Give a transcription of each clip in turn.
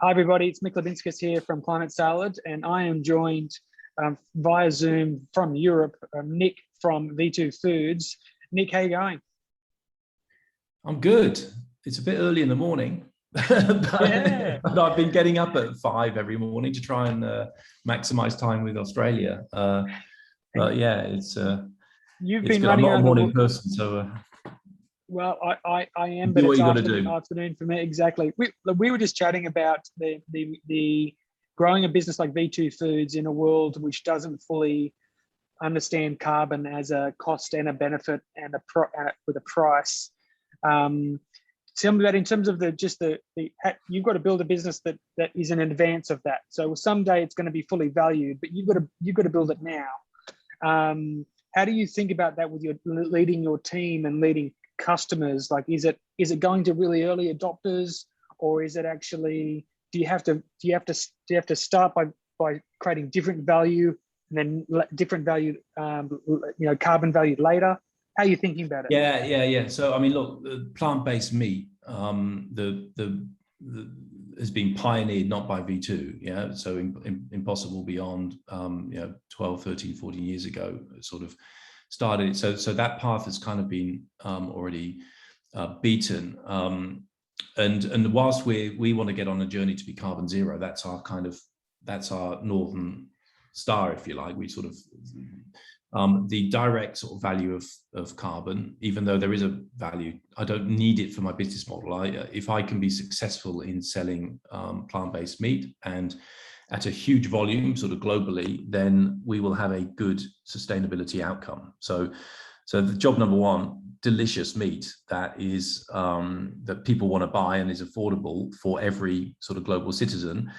Hi, everybody. It's Mick Levinskas here from Climate Salad, and I am joined via Zoom from Europe, Nick from V2 Foods. Nick, how you going? I'm good. It's a bit early in the morning, but I've been getting up at 5 every morning to try and maximize time with Australia. But yeah, it's You've it's been good. I'm running not a around morning person, so well, I am, do but what it's you got to do. afternoon for me. Exactly. We were just chatting about the growing a business like V2 Foods in a world which doesn't fully understand carbon as a cost and a benefit and with a price. Tell me about in terms of you've got to build a business that is in advance of that. So someday it's going to be fully valued, but you've got to build it now. How do you think about that with your leading your team and leading customers? Like, is it going to really early adopters, or is it actually do you have to start by creating different value and then different value, carbon value later? How are you thinking about it? Yeah. So I mean, look, plant-based meat, has been pioneered not by V2, yeah. So Impossible Beyond, 12, 13, 14 years ago, sort of started. So that path has kind of been already beaten. And whilst we want to get on a journey to be carbon zero, that's our northern star, if you like. We sort of the direct sort of value of carbon, even though there is a value, I don't need it for my business model. If I can be successful in selling plant-based meat and at a huge volume, sort of globally, then we will have a good sustainability outcome. So the job number one, delicious meat that is that people want to buy and is affordable for every sort of global citizen.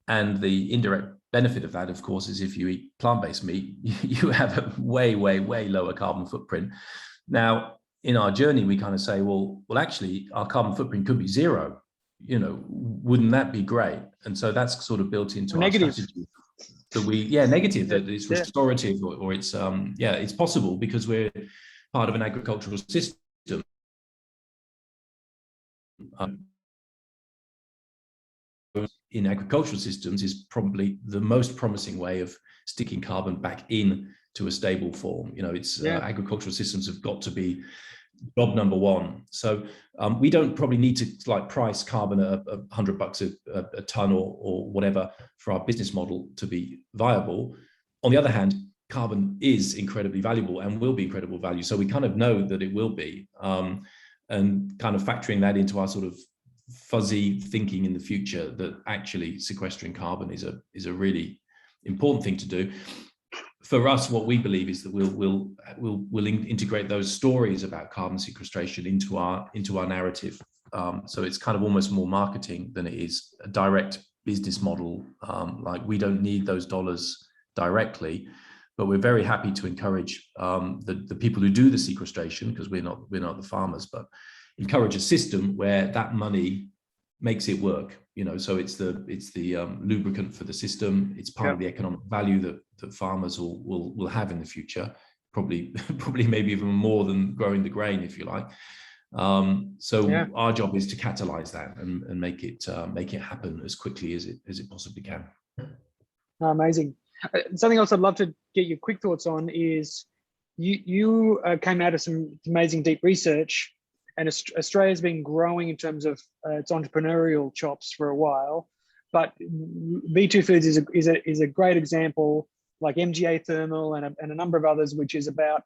And the indirect benefit of that, of course, is if you eat plant-based meat, you have a way lower carbon footprint. Now, in our journey, we kind of say, well, actually, our carbon footprint could be zero. Wouldn't that be great? And so that's sort of built into our strategy. That negative, that it's restorative, or it's it's possible because we're part of an agricultural system. In agricultural systems is probably the most promising way of sticking carbon back in to a stable form. Agricultural systems have got to be job number one. So we don't probably need to price carbon at $100 a ton or whatever for our business model to be viable. On the other hand, carbon is incredibly valuable and will be incredible value. So we kind of know that it will be, and kind of factoring that into our sort of fuzzy thinking in the future that actually sequestering carbon is a really important thing to do. For us, what we believe is that we'll integrate those stories about carbon sequestration into our narrative. So it's kind of almost more marketing than it is a direct business model. We don't need those dollars directly, but we're very happy to encourage the people who do the sequestration, because we're not the farmers, but encourage a system where that money makes it work. So it's the lubricant for the system. It's part of the economic value that farmers will have in the future, probably maybe even more than growing the grain, if you like. Our job is to catalyze that and make it happen as quickly as it possibly can. Amazing. Something else I'd love to get your quick thoughts on is you came out of some amazing deep research, and Australia's been growing in terms of its entrepreneurial chops for a while. But V2 Foods is a great example, like MGA Thermal and a number of others, which is about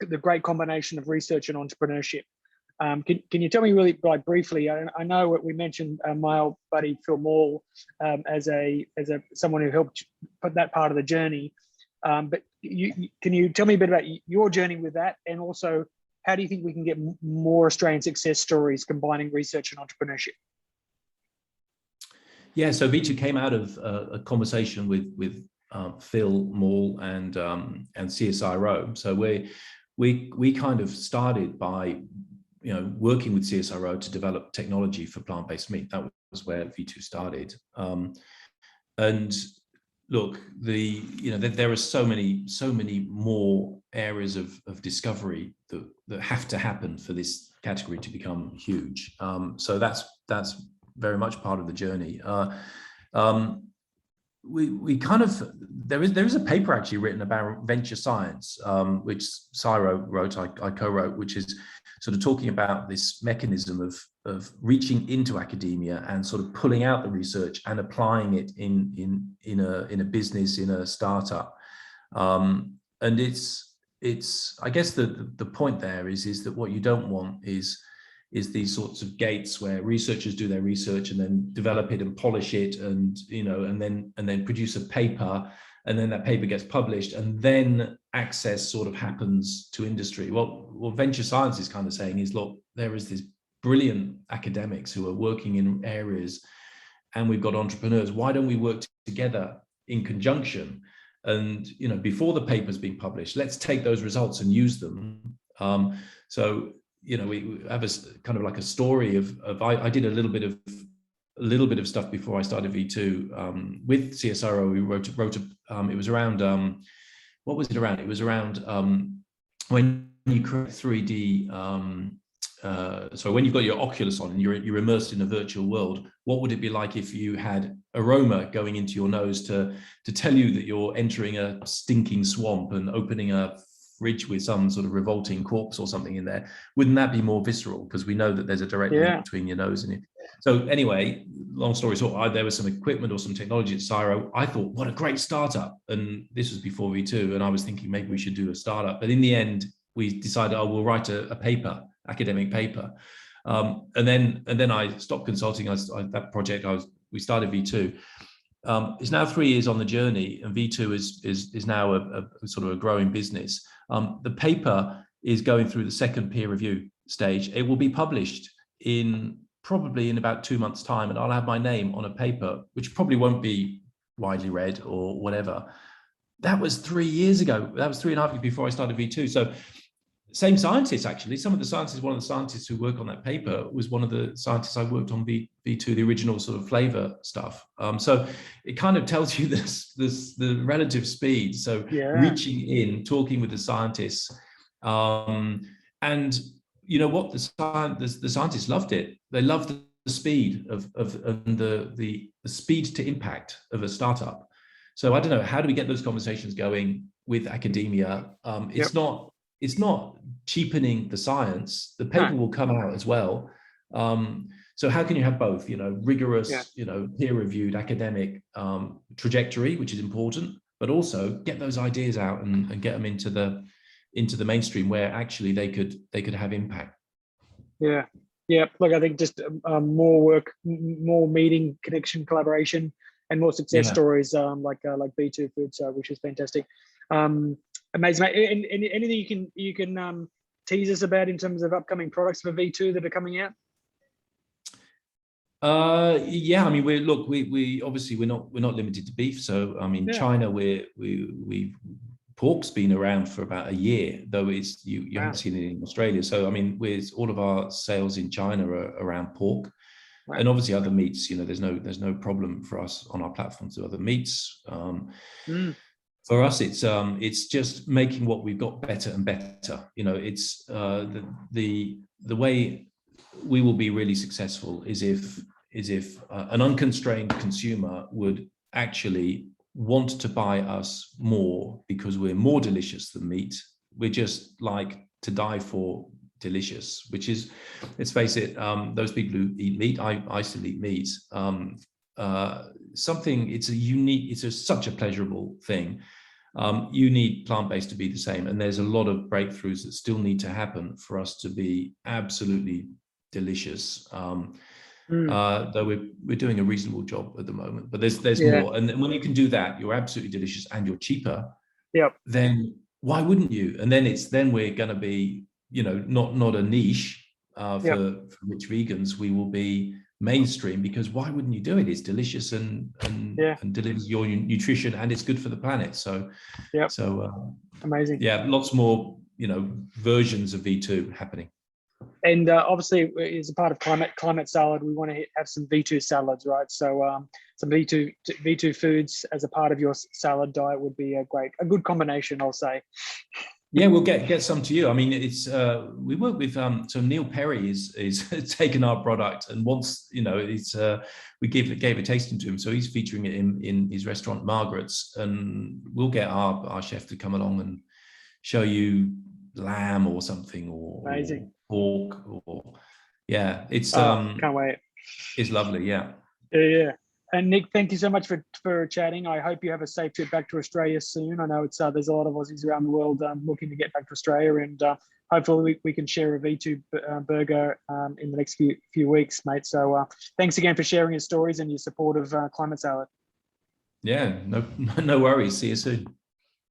the great combination of research and entrepreneurship. Can you tell me really briefly? I know what we mentioned my old buddy Phil Mall as someone who helped put that part of the journey. But can you tell me a bit about your journey with that, and also how do you think we can get more Australian success stories combining research and entrepreneurship? Yeah, so V2 came out of a conversation with Phil Mall and CSIRO. So we kind of started by working with CSIRO to develop technology for plant-based meat. That was where V2 started. And look, there are so many more areas of discovery that have to happen for this category to become huge. So that's very much part of the journey. We kind of, there is a paper actually written about venture science, which Ciro wrote, I co-wrote, which is sort of talking about this mechanism of reaching into academia and sort of pulling out the research and applying it in a business, in a startup. And it's I guess the point there is that what you don't want is these sorts of gates where researchers do their research and then develop it and polish it, and and then produce a paper, and then that paper gets published, and then access sort of happens to industry. What venture science is kind of saying is, look, there is this brilliant academics who are working in areas, and we've got entrepreneurs. Why don't we work together in conjunction? And before the paper's been published, let's take those results and use them. So we have a kind of like a story of I did a little bit of stuff before I started V2 with CSIRO. We wrote it was around what was it around? It was around when you create 3D. So when you've got your Oculus on and you're immersed in a virtual world, what would it be like if you had aroma going into your nose to tell you that you're entering a stinking swamp and opening a fridge with some sort of revolting corpse or something in there? Wouldn't that be more visceral? Because we know that there's a direct link between your nose and it. So anyway, long story short, there was some equipment or some technology at Ciro. I thought, what a great startup. And this was before V2. And I was thinking maybe we should do a startup. But in the end, we decided, we'll write a paper, academic paper. And then I stopped consulting. That project, we started V2. It's now 3 years on the journey, and V2 is now a sort of a growing business. The paper is going through the second peer review stage. It will be published probably in about 2 months' time, and I'll have my name on a paper, which probably won't be widely read or whatever. That was 3 years ago. That was 3.5 years before I started V2. So same scientists, actually. One of the scientists who work on that paper was one of the scientists I worked on V2, the original sort of flavor stuff. So it kind of tells you the relative speed. So reaching in, talking with the scientists, and you know what, the scientists loved it. They loved the speed of the speed to impact of a startup. So I don't know, how do we get those conversations going with academia? It's not cheapening the science. The paper will come out as well. So how can you have both, rigorous, peer-reviewed academic trajectory, which is important, but also get those ideas out and get them into the mainstream where actually they could have impact. Yeah. Look, I think just more work, more meeting, connection, collaboration, and more success stories like B2 Foods, which is fantastic. Amazing, mate. Anything you can tease us about in terms of upcoming products for V2 that are coming out? I mean, we obviously we're not limited to beef. So I mean, China, pork's been around for about a year, though you haven't seen it in Australia. So I mean, with all of our sales in China are around pork. And obviously other meats, there's no problem for us on our platforms to other meats. For us, it's just making what we've got better and better. It's the way we will be really successful is if an unconstrained consumer would actually want to buy us more because we're more delicious than meat. We're just like to die for delicious, which is, let's face it, those people who eat meat, I still eat meat. It's such a pleasurable thing. You need plant-based to be the same, and there's a lot of breakthroughs that still need to happen for us to be absolutely delicious. Though we're doing a reasonable job at the moment, but there's more. And when you can do that, you're absolutely delicious and you're cheaper. Then why wouldn't you? And then we're going to be, not a niche for rich vegans. We will be mainstream, because why wouldn't you do it? It's delicious and delivers your nutrition, and it's good for the planet. So amazing. Lots more versions of V2 happening. And obviously, as a part of Climate Salad, we want to have some V2 salads, right? So some V2 foods as a part of your salad diet would be a good combination, I'll say. Yeah, we'll get some to you. I mean, it's we work with so Neil Perry is taken our product and wants, it's we gave a tasting to him, so he's featuring it in his restaurant Margaret's, and we'll get our chef to come along and show you lamb or something, or Amazing. pork, or yeah, it's can't wait. It's lovely. Yeah. Yeah. And Nick, thank you so much for chatting. I hope you have a safe trip back to Australia soon. I know it's there's a lot of Aussies around the world looking to get back to Australia, and hopefully we can share a V2 burger in the next few weeks, mate. So thanks again for sharing your stories and your support of Climate Salad. Yeah, no worries. See you soon.